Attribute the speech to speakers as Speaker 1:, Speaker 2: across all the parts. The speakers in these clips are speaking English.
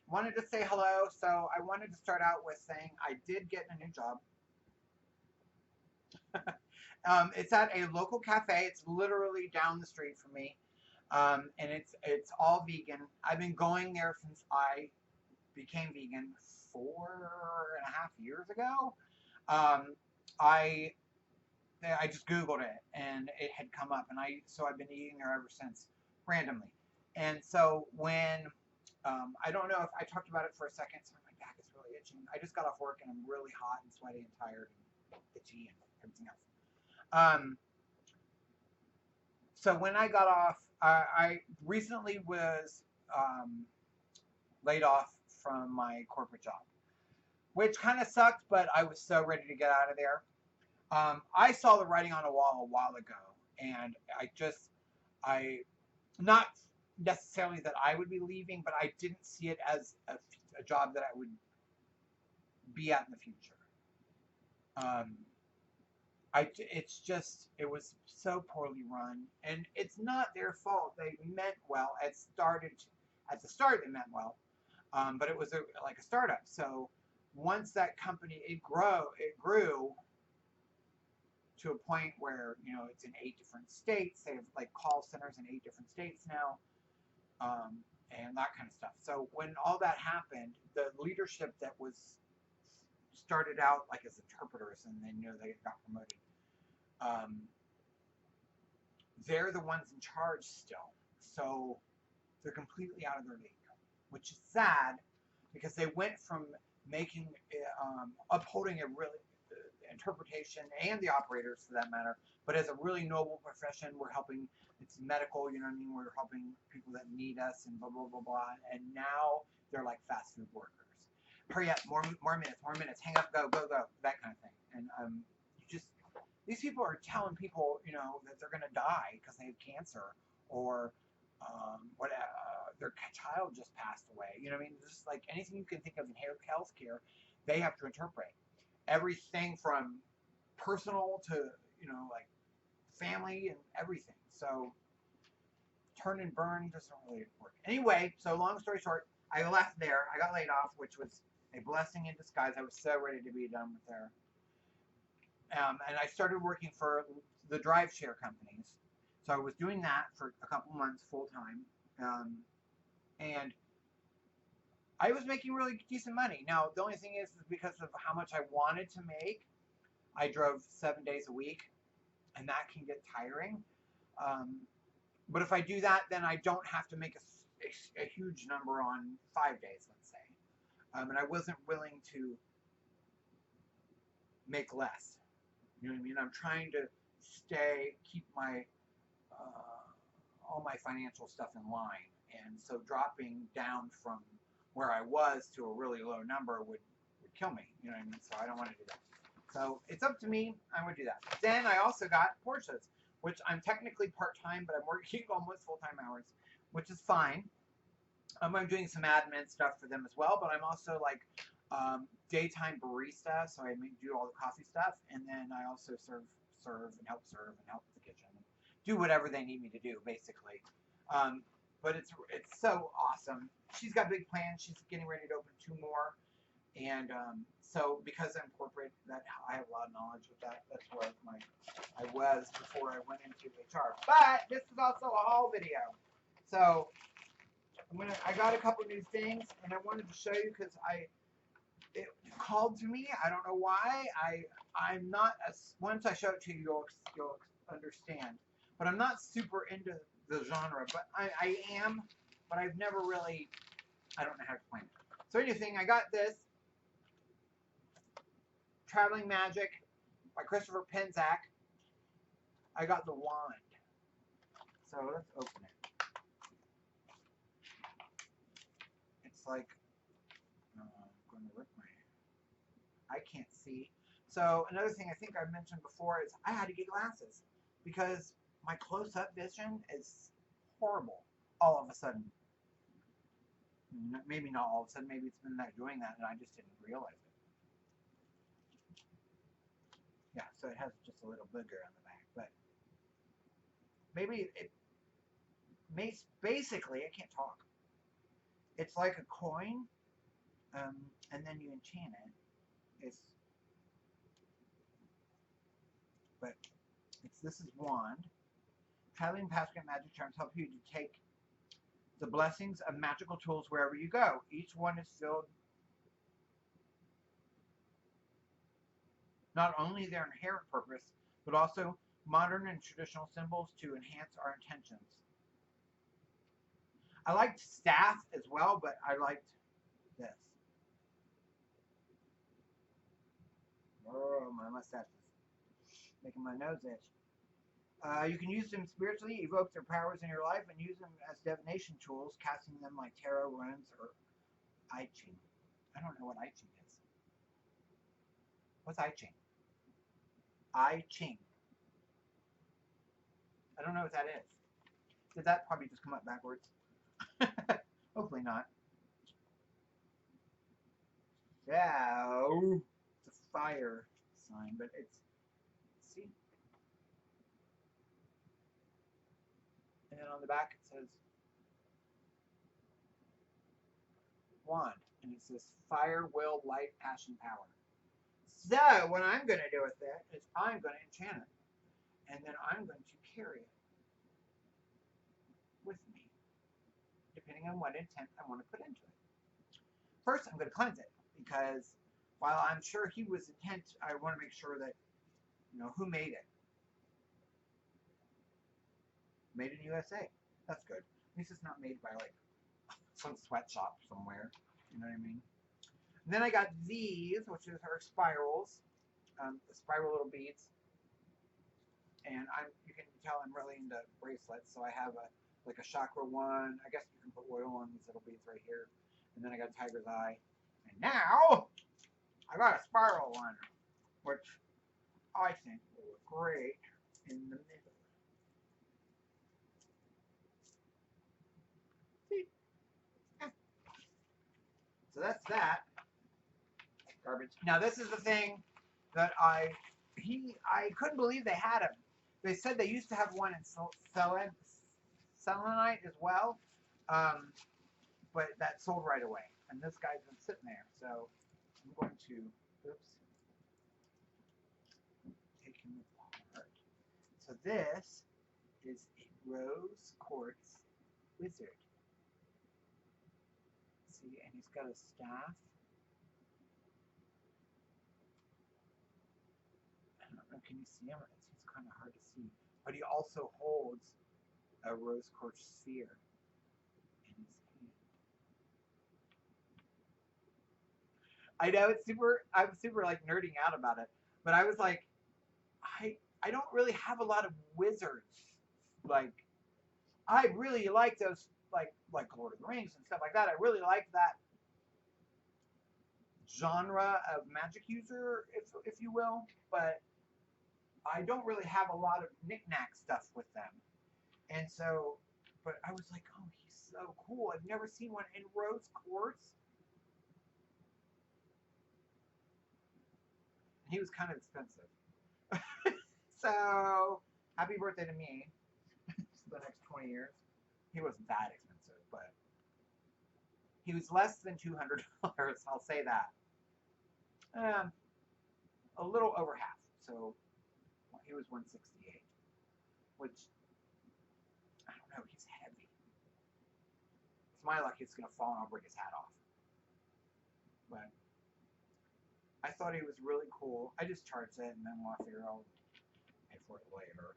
Speaker 1: Wanted to say hello. So I wanted to start out with saying I did get a new job. It's at a local cafe. It's literally down the street from me, and it's all vegan. I've been going there since I became vegan 4.5 years ago. Um, I I just Googled it and it had come up, and I've been eating there ever since randomly. And so when I don't know if I talked about it for a second, so my back is really itching. I just got off work and I'm really hot and sweaty and tired and itchy and everything else. Um, so when I got off, I recently was um, laid off from my corporate job, which kind of sucked, but I was so ready to get out of there. I saw the writing on the wall a while ago, and I not necessarily that I would be leaving, but I didn't see it as a job that I would be at in the future. Um, it was so poorly run, and it's not their fault. They meant well. At the start, it meant well, but it was like a startup. So once that company it grew to a point where it's in 8 different states. They have like call centers in 8 different states now, and that kind of stuff. So when all that happened, the leadership that was started out like as interpreters, and then they got promoted. Um, they're the ones in charge still, so they're completely out of their league, which is sad because they went from making upholding a really interpretation and the operators for that matter, but as a really noble profession. We're helping, it's medical, you know what I mean? We're helping people that need us and blah, blah, blah, blah. And now they're like fast food workers. Hurry up, more minutes, hang up, go, go, go, that kind of thing. And these people are telling people, that they're going to die because they have cancer or their child just passed away. You know what I mean? Just like anything you can think of in healthcare, they have to interpret everything from personal to like family and everything. So turn and burn doesn't really work. Anyway, so long story short, I left there. I got laid off, which was a blessing in disguise. I was so ready to be done with there. And I started working for the drive share companies. So I was doing that for a couple months full time. And I was making really decent money. Now, the only thing is because of how much I wanted to make, I drove 7 days a week, and that can get tiring. Um, but if I do that, then I don't have to make a huge number on 5 days, let's say. And I wasn't willing to make less. You know what I mean? I'm trying to keep my all my financial stuff in line, and so dropping down from where I was to a really low number would kill me. You know what I mean? So I don't want to do that. So it's up to me. I would do that. Then I also got Porsches, which I'm technically part-time, but I'm working almost full-time hours, which is fine. I'm doing some admin stuff for them as well, but I'm also like daytime barista, so I do all the coffee stuff, and then I also serve and help the kitchen, and do whatever they need me to do, basically. Um, but it's so awesome. She's got big plans. She's getting ready to open 2 more, and so because I'm corporate, that I have a lot of knowledge with that. That's where I was before I went into HR. But this is also a haul video, so I got a couple new things, and I wanted to show you because it called to me. I don't know why. I'm not once I show it to you, you'll understand. But I'm not super into the genre, but I am. But I've never really. I don't know how to explain it. So anything, I got this Traveling Magic by Christopher Penzak. I got the wand. So let's open it. It's like I'm going to rip I can't see. So another thing I think I mentioned before is I had to get glasses because my close-up vision is horrible all of a sudden. Maybe not all of a sudden. Maybe it's been doing that and I just didn't realize it. Yeah, so it has just a little booger on the back, but maybe it basically I can't talk. It's like a coin, and then you enchant it. This is wand. Highly impassionate magic charms help you to take the blessings of magical tools wherever you go. Each one is filled not only their inherent purpose, but also modern and traditional symbols to enhance our intentions. I liked staff as well, but I liked this. Oh, my mustache is making my nose itch. You can use them spiritually, evoke their powers in your life, and use them as divination tools, casting them like tarot runes or I Ching. I don't know what I Ching is. What's I Ching? I Ching. I don't know what that is. Did that probably just come up backwards? Hopefully not. Yeah, it's a fire sign, but it's, see? And then on the back it says wand, and it says fire, will, light, passion, power. So what I'm going to do with that is I'm going to enchant it, and then I'm going to carry it with me, depending on what intent I want to put into it. First, I'm going to cleanse it, because while I'm sure he was intent, I want to make sure that, you know, who made it. Made in USA. That's good. At least it's not made by, like, some sweatshop somewhere. You know what I mean? And then I got these, which are spirals, spiral little beads. And you can tell I'm really into bracelets, so I have like a chakra one. I guess you can put oil on these little beads right here. And then I got a tiger's eye. And now I got a spiral one, which I think will look great in the middle. See? So that's that. Garbage. Now this is the thing that I couldn't believe they had them. They said they used to have one in selenite as well, but that sold right away. And this guy's been sitting there, so I'm going to, take him apart. So this is a rose quartz wizard. See, and he's got a staff. I don't know, can you see him? It's kind of hard to see. But he also holds a rose quartz sphere in his hand. I know I'm super like nerding out about it, but I was like, I don't really have a lot of wizards. Like, I really like those, like Lord of the Rings and stuff like that. I really like that genre of magic user, if you will, but I don't really have a lot of knick-knack stuff with them. And so, but I was like, oh, he's so cool. I've never seen one in rose quartz. And he was kind of expensive. So, happy birthday to me. For the next 20 years. He wasn't that expensive, but he was less than $200. I'll say that. A little over half. So, he was $168, which, I don't know, he's heavy. It's my luck it's going to fall and I'll break his hat off. But I thought he was really cool. I just charged it, and then I figure I'll pay for it later.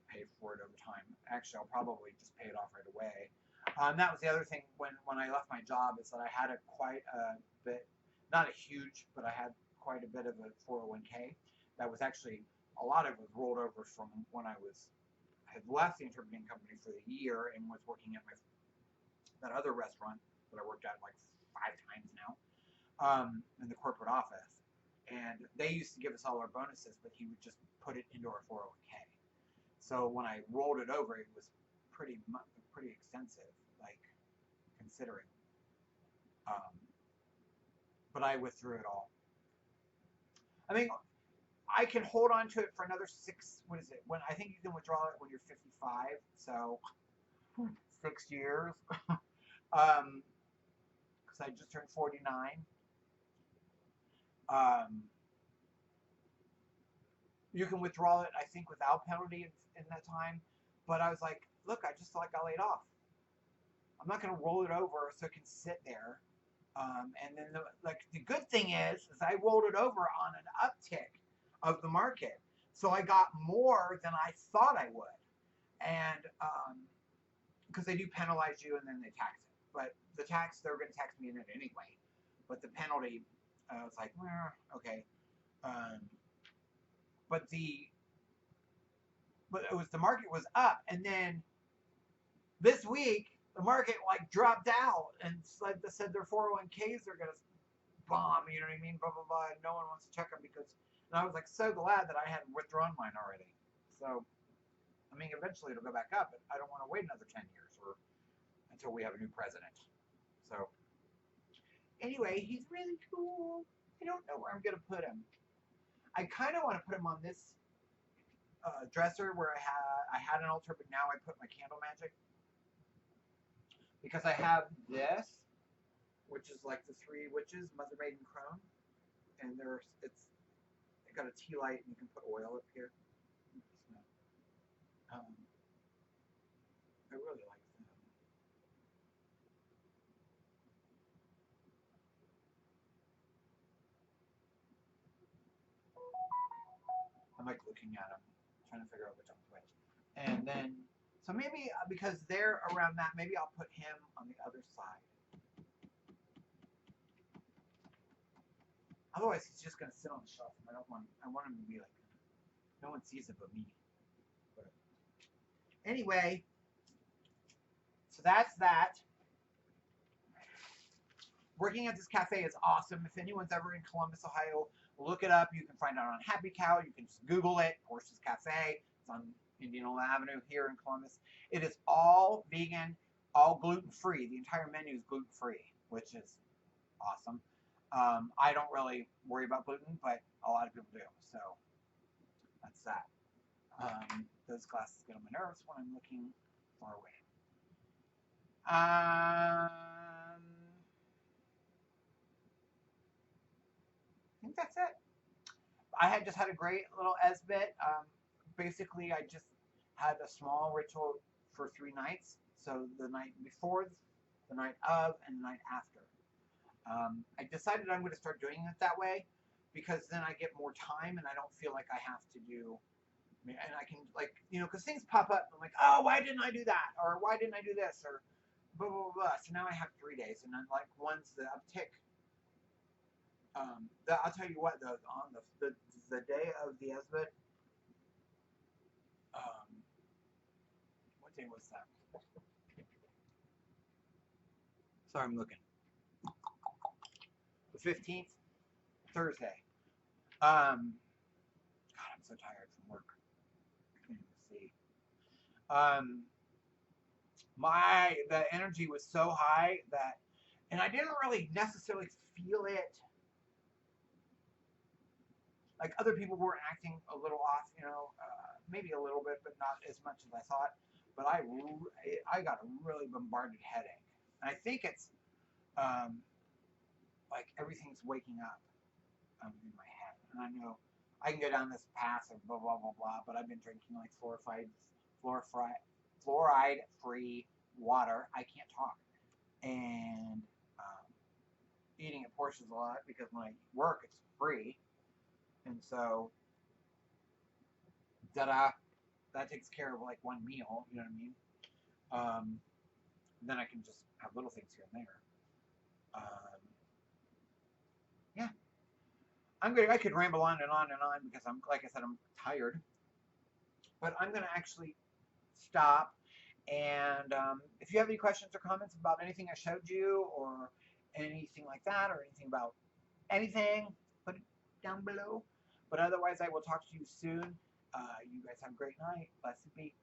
Speaker 1: Pay for it over time. Actually, I'll probably just pay it off right away. That was the other thing when I left my job, is that I had quite a bit, not a huge, but I had quite a bit of a 401k that was actually, a lot of it was rolled over from when I had left the interpreting company for the year and was working at that other restaurant that I worked at like 5 times now, in the corporate office. And they used to give us all our bonuses, but he would just put it into our 401k. So when I rolled it over, it was pretty extensive, like, considering. But I withdrew it all. I mean, I can hold on to it for another 6. What is it? When I think you can withdraw it when you're 55. So 6 years. because I just turned 49. Um, you can withdraw it, I think, without penalty in that time. But I was like, look, I just feel like I laid off. I'm not going to roll it over so it can sit there. And then the good thing is I rolled it over on an uptick of the market. So I got more than I thought I would. And because they do penalize you and then they tax it. But the tax, they're going to tax me in it anyway. But the penalty, I was like, okay. But it was the market was up, and then this week the market like dropped out, and said their 401ks are gonna bomb. You know what I mean? Blah blah blah. And no one wants to check them because. And I was like so glad that I had withdrawn mine already. So, I mean, eventually it'll go back up, but I don't want to wait another 10 years or until we have a new president. So, anyway, he's really cool. I don't know where I'm gonna put him. I kind of want to put him on this dresser where I had an altar, but now I put my candle magic because I have this, which is like the three witches, Mother, Maiden, Crone, and it got a tea light, and you can put oil up here. I really like that. I'm like looking at them, trying to figure out which one's which. And then, so maybe because they're around that, maybe I'll put him on the other side. Otherwise, he's just gonna sit on the shelf. I want him to be like, no one sees it but me. But anyway, so that's that. Working at this cafe is awesome. If anyone's ever in Columbus, Ohio, look it up. You can find it on Happy Cow. You can just Google it. Porsche's Cafe. It's on Indianola Avenue here in Columbus. It is all vegan, all gluten-free. The entire menu is gluten-free, which is awesome. I don't really worry about gluten, but a lot of people do. So that's that. Those glasses get on my nerves when I'm looking far away. I think that's it. I had just had a great little Esbat. Basically, I just had a small ritual for 3 nights. So the night before, the night of, and the night after. I decided I'm going to start doing it that way because then I get more time and I don't feel like I have to do, and I can, like, because things pop up. I'm like, oh, why didn't I do that? Or why didn't I do this? Or blah, blah, blah. So now I have 3 days, and then like one's the uptick. I'll tell you what, on the day of the Esbat, what day was that? Sorry, I'm looking. The 15th, Thursday. God, I'm so tired from work. I can't even see. The energy was so high that, and I didn't really necessarily feel it. Like other people were acting a little off, maybe a little bit, but not as much as I thought. But I got a really bombarded headache, and I think it's like everything's waking up in my head. And I know I can go down this path of blah blah blah blah, but I've been drinking like fluoride-free water. I can't talk, and eating at Porsche's a lot because when I work, it's free, and so that takes care of like one meal. You know what I mean? Then I can just have little things here and there. Yeah, I'm good. I could ramble on and on and on because like I said, I'm tired. But I'm gonna actually stop. And if you have any questions or comments about anything I showed you or anything like that or anything about anything, put it down below. But otherwise, I will talk to you soon. You guys have a great night. Blessed be.